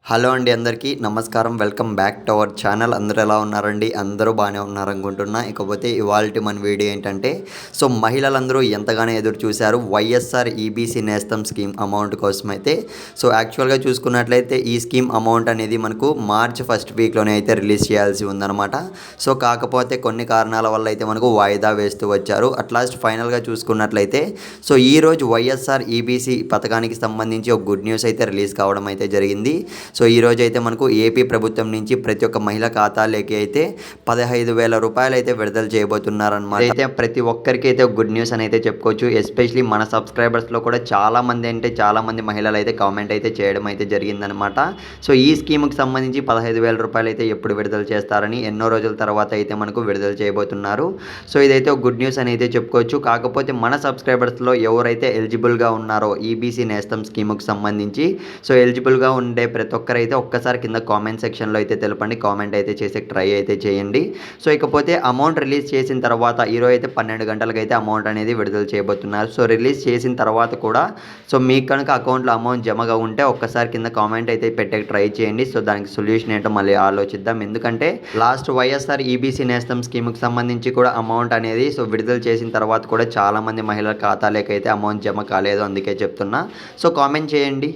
Hello అండి, అందరికీ నమస్కారం. Welcome back to our channel. అందరూ ఎలా ఉన్నారండి? అందరూ బాగానే ఉన్నారనుకుంటున్నా. ఇకపోతే ఇవాల్టి మన వీడియో ఏంటంటే, మహిళలందరూ ఎంతగానో ఎదురు చూశారు వైఎస్ఆర్ ఈబీసీ నేస్తం స్కీమ్ అమౌంట్ కోసమైతే. యాక్చువల్గా చూసుకున్నట్లయితే ఈ స్కీమ్ అమౌంట్ అనేది మనకు మార్చ్ ఫస్ట్ వీక్లోనే అయితే రిలీజ్ చేయాల్సి ఉందన్నమాట. కాకపోతే కొన్ని కారణాల వల్ల అయితే మనకు వాయిదా వేస్తూ వచ్చారు. అట్ లాస్ట్ ఫైనల్గా చూసుకున్నట్లయితే ఈరోజు వైఎస్ఆర్ ఈబీసీ పథకానికి సంబంధించి ఒక గుడ్ న్యూస్ అయితే రిలీజ్ కావడం అయితే జరిగింది. ఈరోజు అయితే మనకు ఏపీ ప్రభుత్వం నుంచి ప్రతి ఒక్క మహిళ ఖాతాలోకి అయితే 15,000 రూపాయలు అయితే విడుదల చేయబోతున్నారన్నమాట. అయితే ప్రతి ఒక్కరికి అయితే గుడ్ న్యూస్ అని అయితే చెప్పుకోవచ్చు. ఎస్పెషలీ మన సబ్స్క్రైబర్స్లో కూడా చాలామంది మహిళలు అయితే కామెంట్ అయితే చేయడం అయితే జరిగిందనమాట. ఈ స్కీమ్కి సంబంధించి 15,000 రూపాయలు అయితే ఎప్పుడు విడుదల చేస్తారని ఎన్నో రోజుల తర్వాత అయితే మనకు విడుదల చేయబోతున్నారు. ఇదైతే ఒక గుడ్ న్యూస్ అని అయితే చెప్పుకోవచ్చు. కాకపోతే మన సబ్స్క్రైబర్స్లో ఎవరైతే ఎలిజిబుల్గా ఉన్నారో ఈబీసీ నేస్తం స్కీమ్కి సంబంధించి ఎలిజిబుల్గా ఉండే ప్రతి ఒక్కరైతే ఒక్కసారి కింద కామెంట్ సెక్షన్లో అయితే తెలపండి. కామెంట్ అయితే చేసే ట్రై అయితే చేయండి. ఇకపోతే అమౌంట్ రిలీజ్ చేసిన తర్వాత ఈరోజు అయితే 12 గంటలకు అయితే అమౌంట్ అనేది విడుదల చేయబోతున్నారు. రిలీజ్ చేసిన తర్వాత కూడా మీకు కనుక అకౌంట్లో అమౌంట్ జమగా ఉంటే ఒక్కసారి కింద కామెంట్ అయితే పెట్టే ట్రై చేయండి. దానికి సొల్యూషన్ ఏంటో మళ్ళీ ఆలోచిద్దాం. ఎందుకంటే లాస్ట్ వైఎస్ఆర్ ఈబీసీ నేస్తం స్కీమ్కి సంబంధించి కూడా అమౌంట్ అనేది విడుదల చేసిన తర్వాత కూడా చాలామంది మహిళల ఖాతాలోకి అయితే అమౌంట్ జమ కాలేదు. అందుకే చెప్తున్నా. కామెంట్ చేయండి.